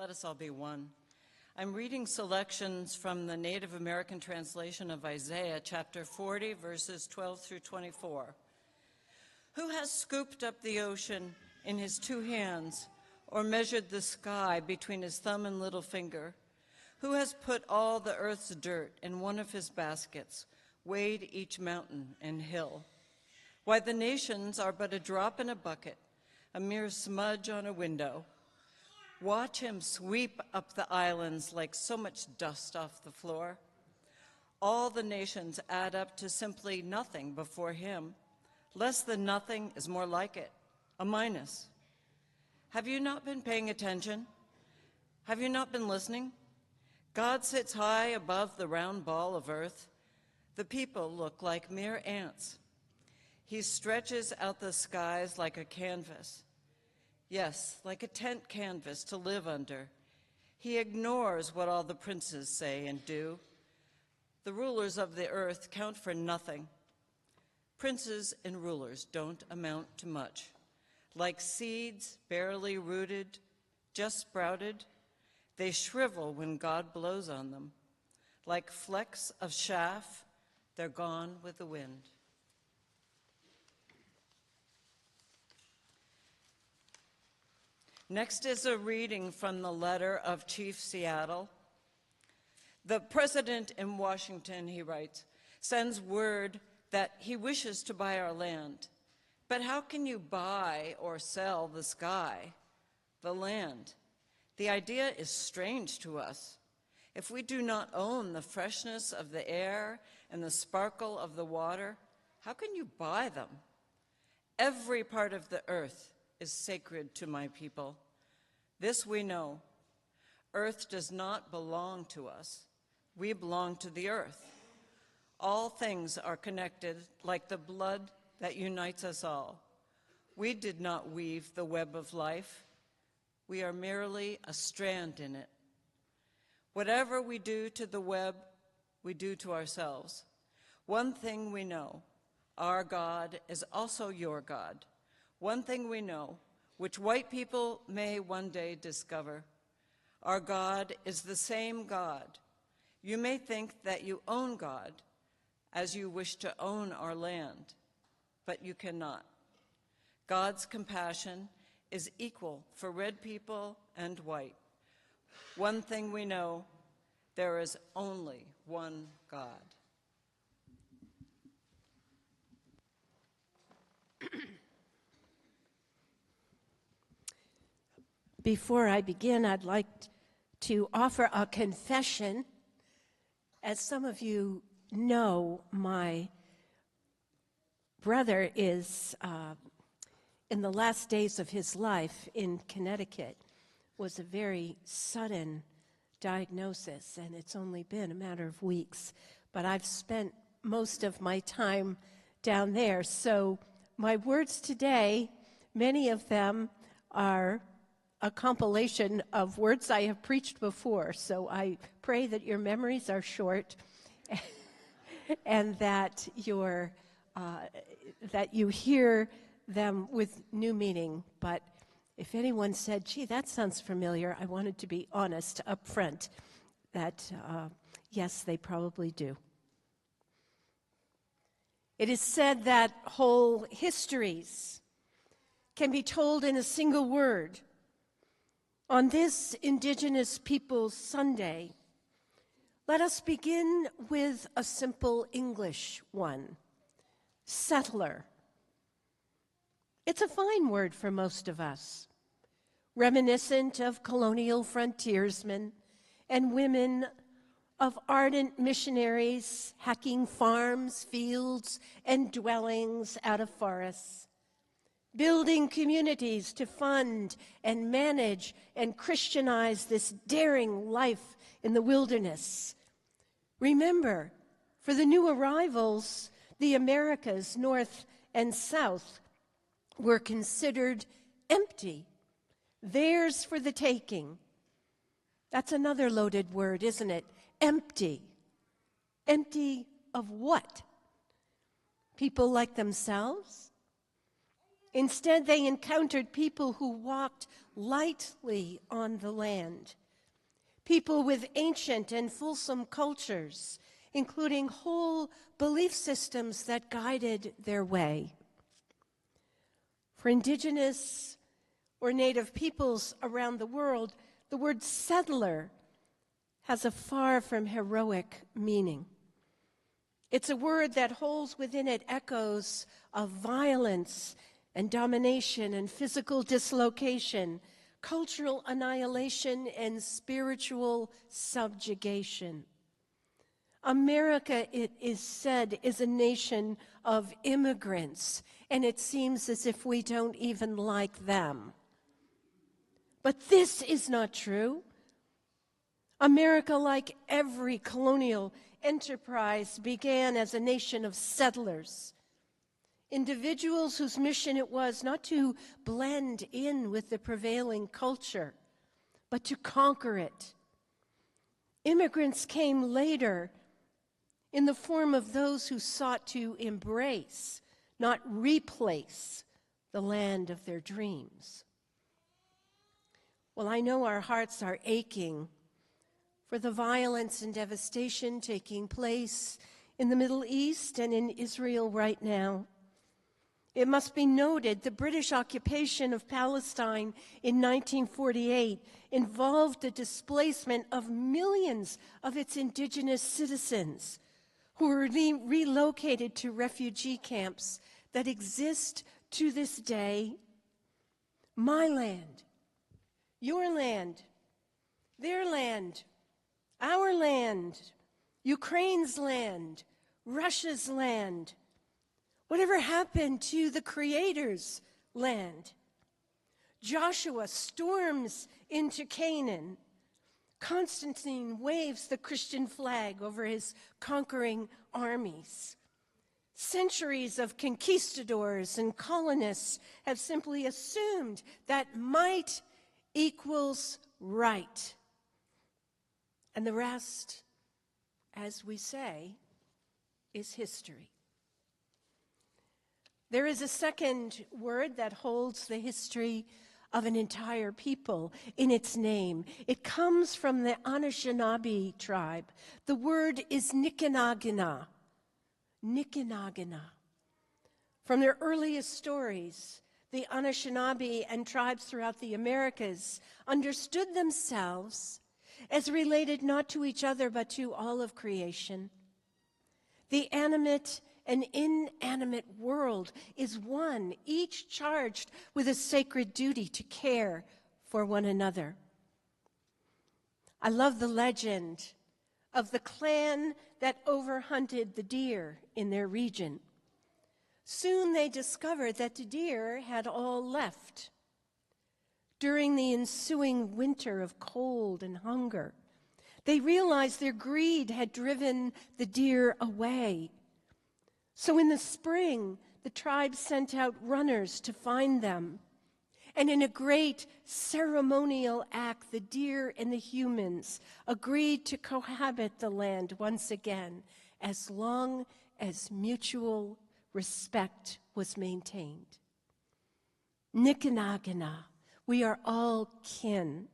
Let us all be one. I'm reading selections from the Native American translation of Isaiah, chapter 40, verses 12 through 24. Who has scooped up the ocean in his 2 hands, or measured the sky between his thumb and little finger? Who has put all the earth's dirt in one of his baskets, weighed each mountain and hill? Why, the nations are but a drop in a bucket, a mere smudge on a window. Watch him sweep up the islands like so much dust off the floor. All the nations add up to simply nothing before him. Less than nothing is more like it, a minus. Have you not been paying attention? Have you not been listening? God sits high above the round ball of earth. The people look like mere ants. He stretches out the skies like a canvas. Yes, like a tent canvas to live under. He ignores what all the princes say and do. The rulers of the earth count for nothing. Princes and rulers don't amount to much. Like seeds barely rooted, just sprouted, they shrivel when God blows on them. Like flecks of chaff, they're gone with the wind. Next is a reading from the letter of Chief Seattle. The president in Washington, he writes, sends word that he wishes to buy our land. But how can you buy or sell the sky, the land? The idea is strange to us. If we do not own the freshness of the air and the sparkle of the water, how can you buy them? Every part of the earth is sacred to my people. This we know. Earth does not belong to us. We belong to the earth. All things are connected like the blood that unites us all. We did not weave the web of life. We are merely a strand in it. Whatever we do to the web, we do to ourselves. One thing we know, our God is also your God. One thing we know, which white people may one day discover, our God is the same God. You may think that you own God as you wish to own our land, but you cannot. God's compassion is equal for red people and white. One thing we know, there is only one God. Before I begin, I'd like to offer a confession. As some of you know, my brother is in the last days of his life in Connecticut. Was a very sudden diagnosis, and it's only been a matter of weeks. But I've spent most of my time down there. So my words today, many of them are a compilation of words I have preached before. So I pray that your memories are short and that that you hear them with new meaning. But if anyone said, gee, that sounds familiar, I wanted to be honest up front that, yes, they probably do. It is said that whole histories can be told in a single word. On this Indigenous Peoples Sunday, let us begin with a simple English one, settler. It's a fine word for most of us, reminiscent of colonial frontiersmen and women of ardent missionaries hacking farms, fields, and dwellings out of forests, building communities to fund and manage and Christianize this daring life in the wilderness. Remember, for the new arrivals, the Americas, North and South, were considered empty, theirs for the taking. That's another loaded word, isn't it? Empty. Empty of what? People like themselves? Instead, they encountered people who walked lightly on the land, people with ancient and fulsome cultures, including whole belief systems that guided their way. For Indigenous or Native peoples around the world, the word settler has a far from heroic meaning. It's a word that holds within it echoes of violence and domination and physical dislocation, cultural annihilation and spiritual subjugation. America, it is said, is a nation of immigrants, and it seems as if we don't even like them. But this is not true. America, like every colonial enterprise, began as a nation of settlers, individuals whose mission it was not to blend in with the prevailing culture, but to conquer it. Immigrants came later in the form of those who sought to embrace, not replace, the land of their dreams. Well, I know our hearts are aching for the violence and devastation taking place in the Middle East and in Israel right now. It must be noted the British occupation of Palestine in 1948 involved the displacement of millions of its indigenous citizens who were relocated to refugee camps that exist to this day. My land, your land, their land, our land, Ukraine's land, Russia's land. Whatever happened to the Creator's land? Joshua storms into Canaan. Constantine waves the Christian flag over his conquering armies. Centuries of conquistadors and colonists have simply assumed that might equals right. And the rest, as we say, is history. There is a second word that holds the history of an entire people in its name. It comes from the Anishinaabe tribe. The word is Nikanagina. Nikanagina. From their earliest stories, the Anishinaabe and tribes throughout the Americas understood themselves as related not to each other but to all of creation. The animate and inanimate world is one, each charged with a sacred duty to care for one another. I love the legend of the clan that overhunted the deer in their region. Soon they discovered that the deer had all left. During the ensuing winter of cold and hunger, they realized their greed had driven the deer away. So in the spring, the tribe sent out runners to find them. And in a great ceremonial act, the deer and the humans agreed to cohabit the land once again, as long as mutual respect was maintained. Nikanagina, we are all kin.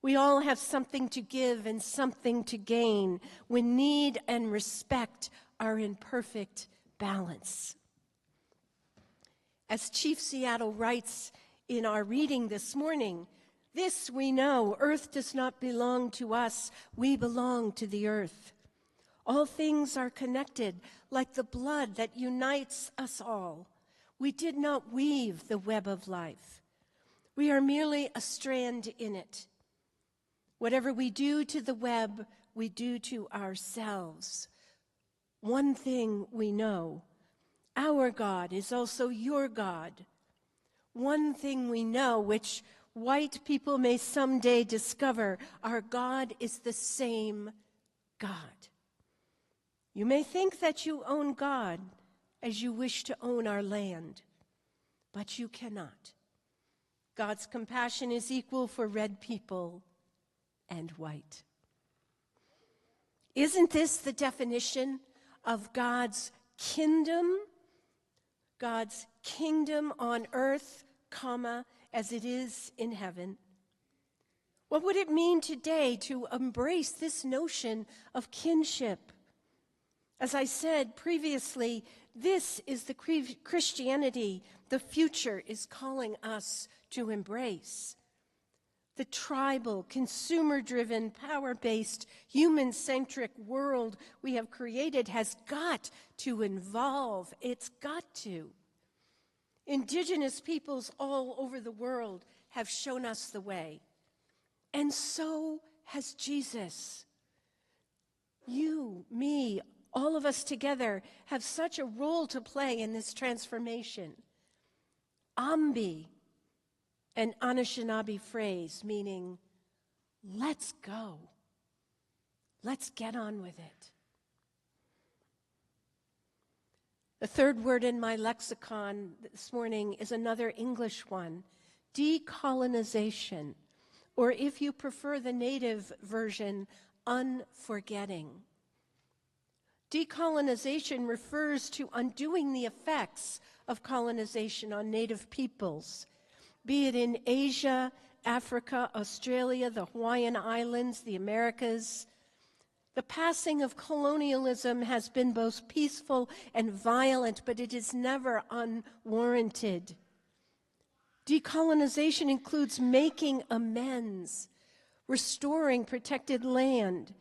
We all have something to give and something to gain when need and respect are in perfect balance. As Chief Seattle writes in our reading this morning, this we know, earth does not belong to us, we belong to the earth. All things are connected like the blood that unites us all. We did not weave the web of life. We are merely a strand in it. Whatever we do to the web, we do to ourselves. One thing we know, our God is also your God. One thing we know, which white people may someday discover, our God is the same God. You may think that you own God as you wish to own our land, but you cannot. God's compassion is equal for red people and white. Isn't this the definition of God's kingdom? God's kingdom on earth, comma, as it is in heaven. What would it mean today to embrace this notion of kinship? As I said previously, this is the Christianity the future is calling us to embrace. The tribal, consumer-driven, power-based, human-centric world we have created has got to evolve. It's got to. Indigenous peoples all over the world have shown us the way. And so has Jesus. You, me, all of us together have such a role to play in this transformation. Ambi, an Anishinaabe phrase meaning, let's go. Let's get on with it. The third word in my lexicon this morning is another English one, decolonization, or if you prefer the native version, unforgetting. Decolonization refers to undoing the effects of colonization on native peoples, be it in Asia, Africa, Australia, the Hawaiian Islands, the Americas. The passing of colonialism has been both peaceful and violent, but it is never unwarranted. Decolonization includes making amends, restoring protected land,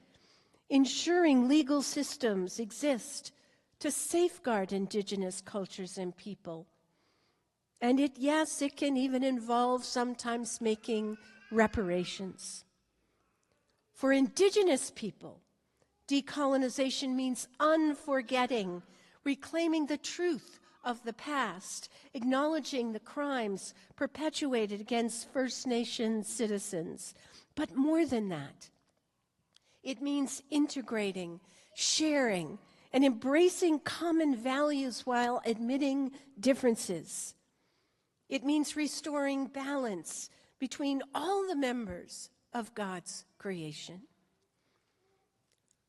ensuring legal systems exist to safeguard indigenous cultures and people. And it can even involve sometimes making reparations. For indigenous people, decolonization means unforgetting, reclaiming the truth of the past, acknowledging the crimes perpetuated against First Nation citizens. But more than that, it means integrating, sharing, and embracing common values while admitting differences. It means restoring balance between all the members of God's creation.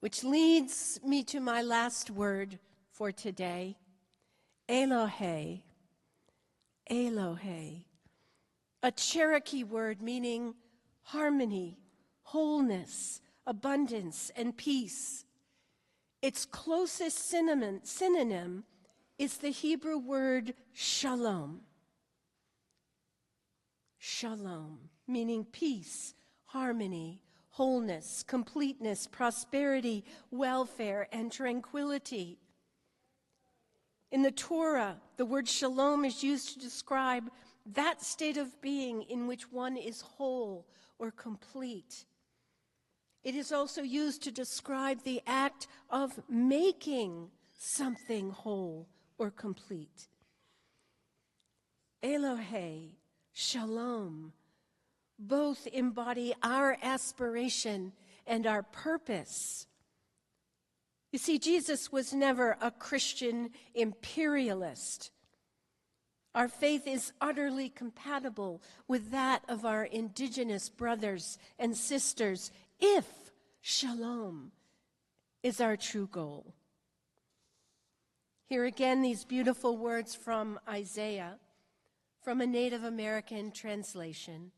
Which leads me to my last word for today, Eloheh. Eloheh, a Cherokee word meaning harmony, wholeness, abundance, and peace. Its closest synonym is the Hebrew word shalom. Shalom, meaning peace, harmony, wholeness, completeness, prosperity, welfare, and tranquility. In the Torah, the word shalom is used to describe that state of being in which one is whole or complete. It is also used to describe the act of making something whole or complete. Eloheh, shalom, both embody our aspiration and our purpose. You see, Jesus was never a Christian imperialist. Our faith is utterly compatible with that of our indigenous brothers and sisters if shalom is our true goal. Here again, these beautiful words from Isaiah, from a Native American translation.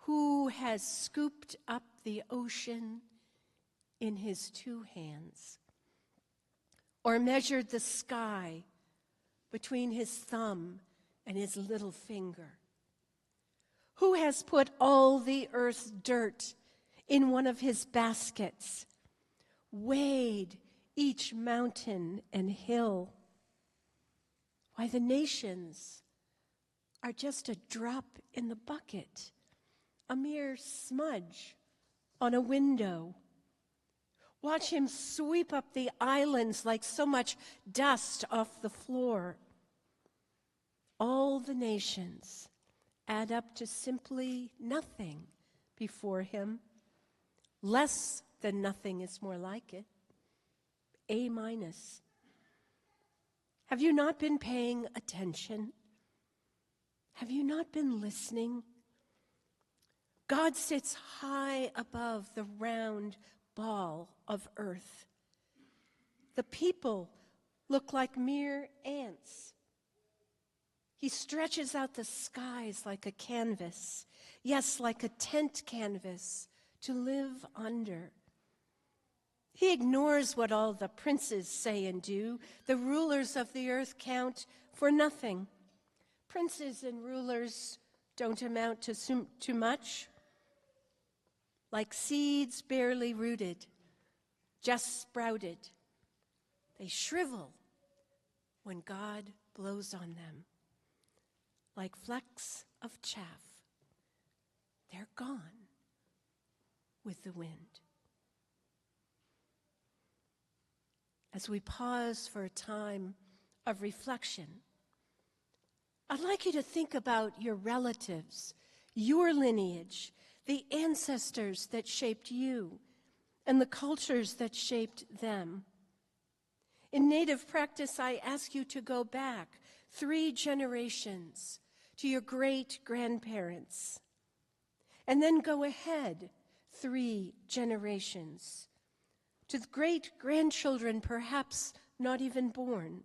Who has scooped up the ocean in his 2 hands, or measured the sky between his thumb and his little finger? Who has put all the earth's dirt in one of his baskets, weighed each mountain and hill? Why, the nations are just a drop in the bucket, a mere smudge on a window. Watch him sweep up the islands like so much dust off the floor. All the nations add up to simply nothing before him. Less than nothing is more like it. A-. Have you not been paying attention? Have you not been listening? God sits high above the round ball of earth. The people look like mere ants. He stretches out the skies like a canvas, yes, like a tent canvas to live under. He ignores what all the princes say and do. The rulers of the earth count for nothing. Princes and rulers don't amount to too much. Like seeds barely rooted, just sprouted, they shrivel when God blows on them. Like flecks of chaff, they're gone with the wind. As we pause for a time of reflection, I'd like you to think about your relatives, your lineage, the ancestors that shaped you, and the cultures that shaped them. In Native practice, I ask you to go back 3 generations to your great-grandparents, and then go ahead 3 generations to the great-grandchildren, perhaps not even born.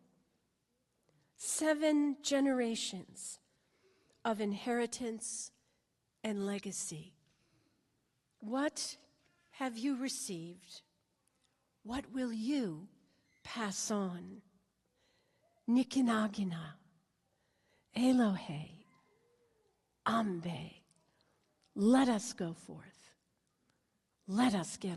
7 generations of inheritance and legacy. What have you received? What will you pass on? Nikinagina, Eloheh, Ambe. Let us go forth. Let us get